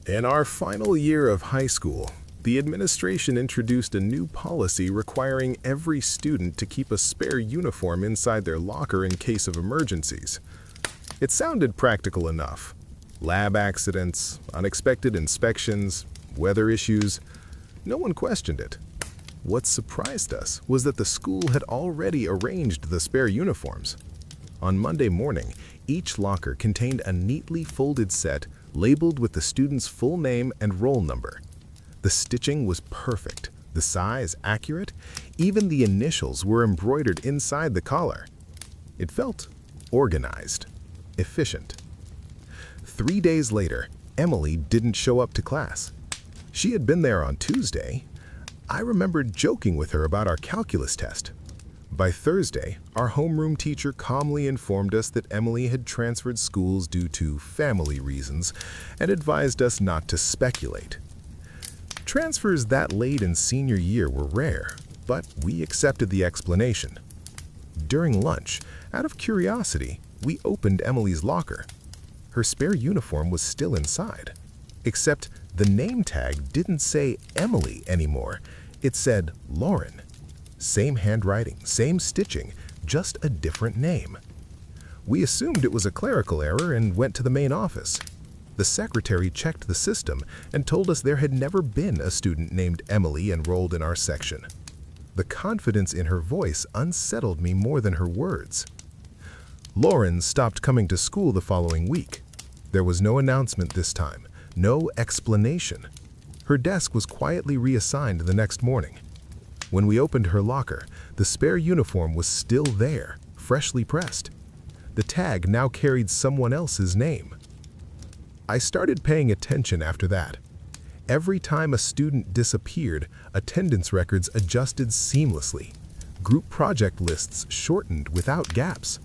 In our final year of high school, the administration introduced a new policy requiring every student to keep a spare uniform inside their locker in case of emergencies. It sounded practical enough. Lab accidents, unexpected inspections, weather issues, no one questioned it. What surprised us was that the school had already arranged the spare uniforms. On Monday morning, each locker contained a neatly folded set labeled with the student's full name and roll number. The stitching was perfect, the size accurate, even the initials were embroidered inside the collar. It felt organized, efficient. 3 days later, Emily didn't show up to class. She had been there on Tuesday. I remembered joking with her about our calculus test. By Thursday, our homeroom teacher calmly informed us that Emily had transferred schools due to family reasons and advised us not to speculate. Transfers that late in senior year were rare, but we accepted the explanation. During lunch, out of curiosity, we opened Emily's locker. Her spare uniform was still inside, except the name tag didn't say Emily anymore. It said Lauren. Same handwriting, same stitching, just a different name. We assumed it was a clerical error and went to the main office. The secretary checked the system and told us there had never been a student named Emily enrolled in our section. The confidence in her voice unsettled me more than her words. Lauren stopped coming to school the following week. There was no announcement this time, no explanation. Her desk was quietly reassigned the next morning. When we opened her locker, the spare uniform was still there, freshly pressed. The tag now carried someone else's name. I started paying attention after that. Every time a student disappeared, attendance records adjusted seamlessly. Group project lists shortened without gaps.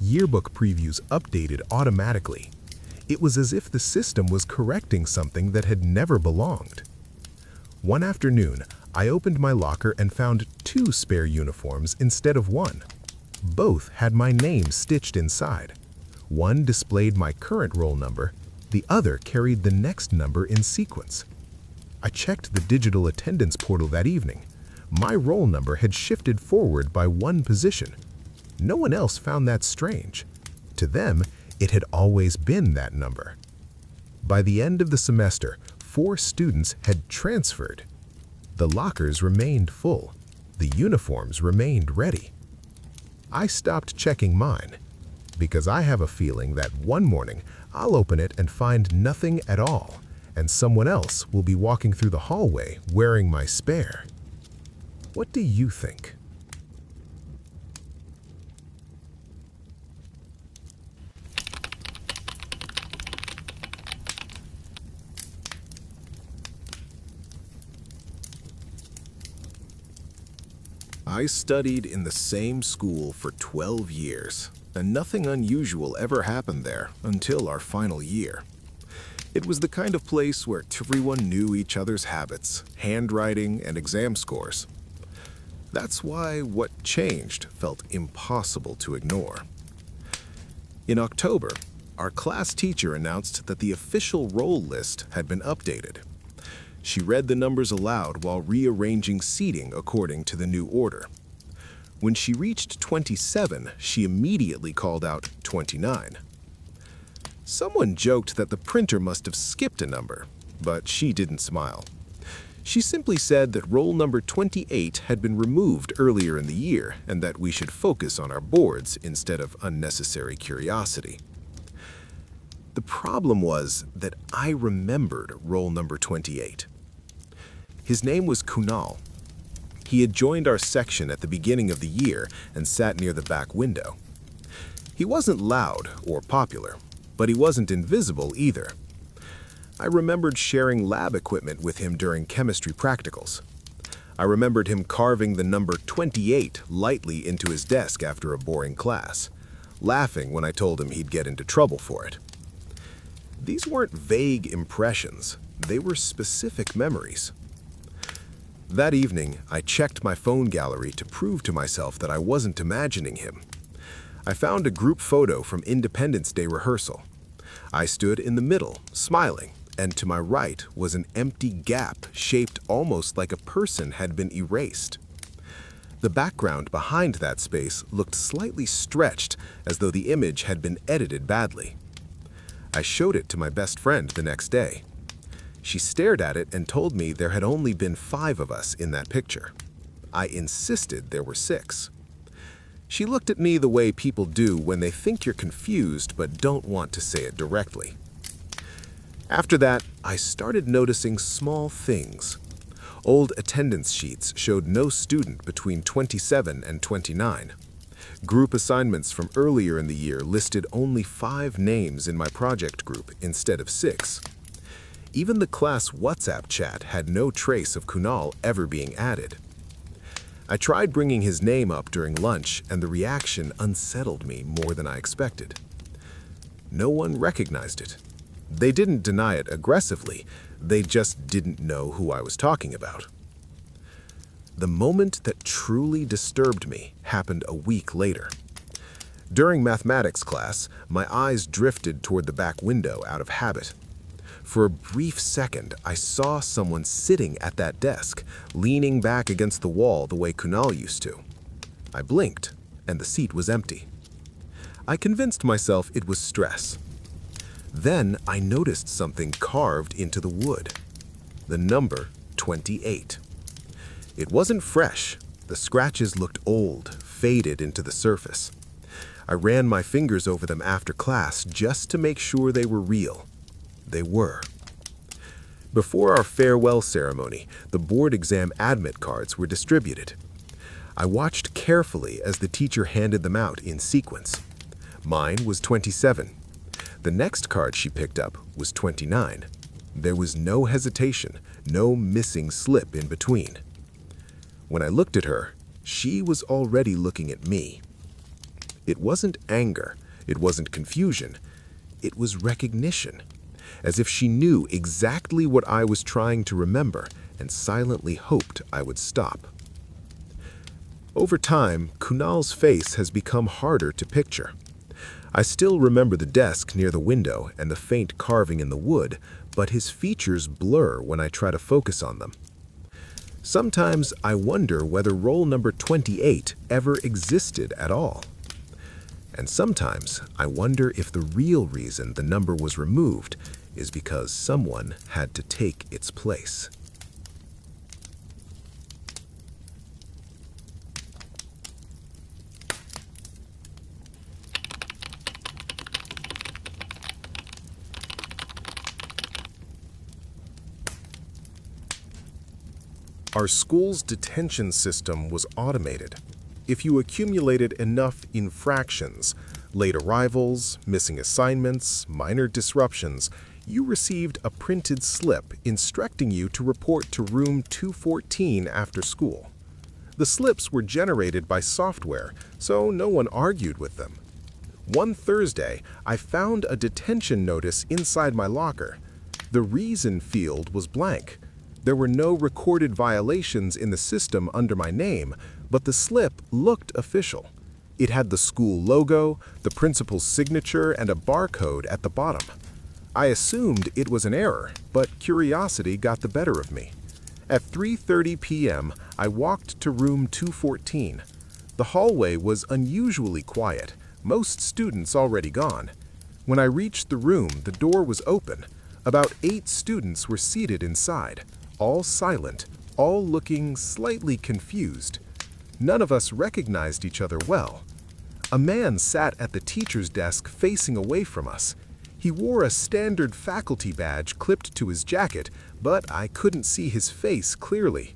Yearbook previews updated automatically. It was as if the system was correcting something that had never belonged. One afternoon, I opened my locker and found 2 spare uniforms instead of 1. Both had my name stitched inside. One displayed my current roll number, the other carried the next number in sequence. I checked the digital attendance portal that evening. My roll number had shifted forward by 1 position. No one else found that strange. To them, it had always been that number. By the end of the semester, 4 students had transferred. The lockers remained full. The uniforms remained ready. I stopped checking mine because I have a feeling that one morning I'll open it and find nothing at all, and someone else will be walking through the hallway wearing my spare. What do you think? I studied in the same school for 12 years, and nothing unusual ever happened there until our final year. It was the kind of place where everyone knew each other's habits, handwriting, and exam scores. That's why what changed felt impossible to ignore. In October, our class teacher announced that the official roll list had been updated. She read the numbers aloud while rearranging seating according to the new order. When she reached 27, she immediately called out 29. Someone joked that the printer must have skipped a number, but she didn't smile. She simply said that roll number 28 had been removed earlier in the year and that we should focus on our boards instead of unnecessary curiosity. The problem was that I remembered roll number 28. His name was Kunal. He had joined our section at the beginning of the year and sat near the back window. He wasn't loud or popular, but he wasn't invisible either. I remembered sharing lab equipment with him during chemistry practicals. I remembered him carving the number 28 lightly into his desk after a boring class, laughing when I told him he'd get into trouble for it. These weren't vague impressions, they were specific memories. That evening, I checked my phone gallery to prove to myself that I wasn't imagining him. I found a group photo from Independence Day rehearsal. I stood in the middle, smiling, and to my right was an empty gap shaped almost like a person had been erased. The background behind that space looked slightly stretched, as though the image had been edited badly. I showed it to my best friend the next day. She stared at it and told me there had only been 5 of us in that picture. I insisted there were 6. She looked at me the way people do when they think you're confused but don't want to say it directly. After that, I started noticing small things. Old attendance sheets showed no student between 27 and 29. Group assignments from earlier in the year listed only 5 names in my project group instead of 6. Even the class WhatsApp chat had no trace of Kunal ever being added. I tried bringing his name up during lunch, and the reaction unsettled me more than I expected. No one recognized it. They didn't deny it aggressively, they just didn't know who I was talking about. The moment that truly disturbed me happened a week later. During mathematics class, my eyes drifted toward the back window out of habit. For a brief second, I saw someone sitting at that desk, leaning back against the wall the way Kunal used to. I blinked, and the seat was empty. I convinced myself it was stress. Then I noticed something carved into the wood. The number 28. It wasn't fresh. The scratches looked old, faded into the surface. I ran my fingers over them after class just to make sure they were real. They were. Before our farewell ceremony, the board exam admit cards were distributed. I watched carefully as the teacher handed them out in sequence. Mine was 27. The next card she picked up was 29. There was no hesitation, no missing slip in between. When I looked at her, she was already looking at me. It wasn't anger, it wasn't confusion, it was recognition, as if she knew exactly what I was trying to remember and silently hoped I would stop. Over time, Kunal's face has become harder to picture. I still remember the desk near the window and the faint carving in the wood, but his features blur when I try to focus on them. Sometimes I wonder whether roll number 28 ever existed at all. And sometimes I wonder if the real reason the number was removed is because someone had to take its place. Our school's detention system was automated. If you accumulated enough infractions, late arrivals, missing assignments, minor disruptions, you received a printed slip instructing you to report to room 214 after school. The slips were generated by software, so no one argued with them. One Thursday, I found a detention notice inside my locker. The reason field was blank. There were no recorded violations in the system under my name, but the slip looked official. It had the school logo, the principal's signature, and a barcode at the bottom. I assumed it was an error, but curiosity got the better of me. At 3:30 p.m., I walked to room 214. The hallway was unusually quiet, most students already gone. When I reached the room, the door was open. About 8 students were seated inside, all silent, all looking slightly confused. None of us recognized each other well. A man sat at the teacher's desk facing away from us. He wore a standard faculty badge clipped to his jacket, but I couldn't see his face clearly.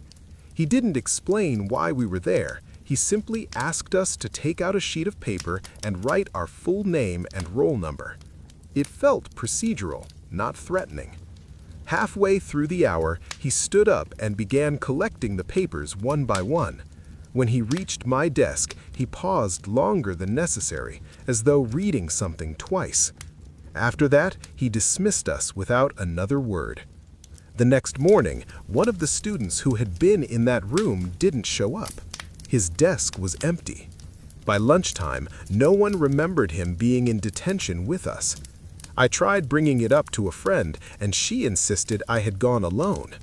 He didn't explain why we were there. He simply asked us to take out a sheet of paper and write our full name and roll number. It felt procedural, not threatening. Halfway through the hour, he stood up and began collecting the papers one by one. When he reached my desk, he paused longer than necessary, as though reading something twice. After that, he dismissed us without another word. The next morning, one of the students who had been in that room didn't show up. His desk was empty. By lunchtime, no one remembered him being in detention with us. I tried bringing it up to a friend, and she insisted I had gone alone.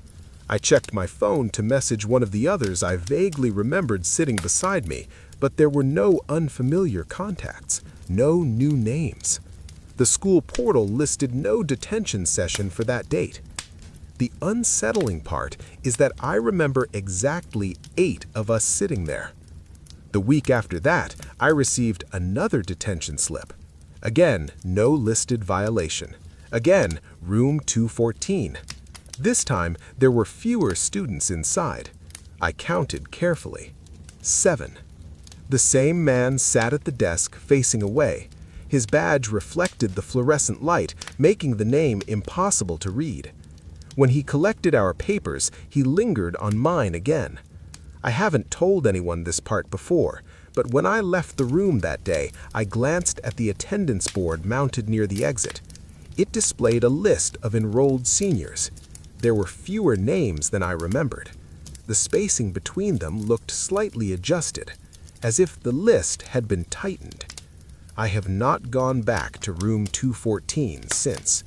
I checked my phone to message one of the others I vaguely remembered sitting beside me, but there were no unfamiliar contacts, no new names. The school portal listed no detention session for that date. The unsettling part is that I remember exactly 8 of us sitting there. The week after that, I received another detention slip. Again, no listed violation. Again, room 214. This time, there were fewer students inside. I counted carefully. 7. The same man sat at the desk facing away. His badge reflected the fluorescent light, making the name impossible to read. When he collected our papers, he lingered on mine again. I haven't told anyone this part before, but when I left the room that day, I glanced at the attendance board mounted near the exit. It displayed a list of enrolled seniors. There were fewer names than I remembered. The spacing between them looked slightly adjusted, as if the list had been tightened. I have not gone back to room 214 since.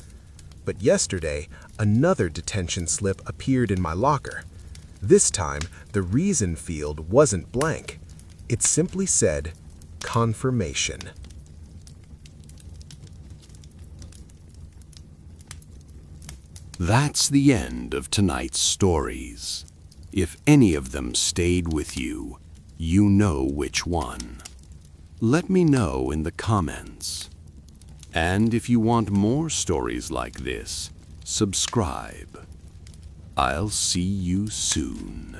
But yesterday, another detention slip appeared in my locker. This time, the reason field wasn't blank. It simply said, confirmation. That's the end of tonight's stories. If any of them stayed with you, you know which one. Let me know in the comments. And if you want more stories like this, subscribe. I'll see you soon.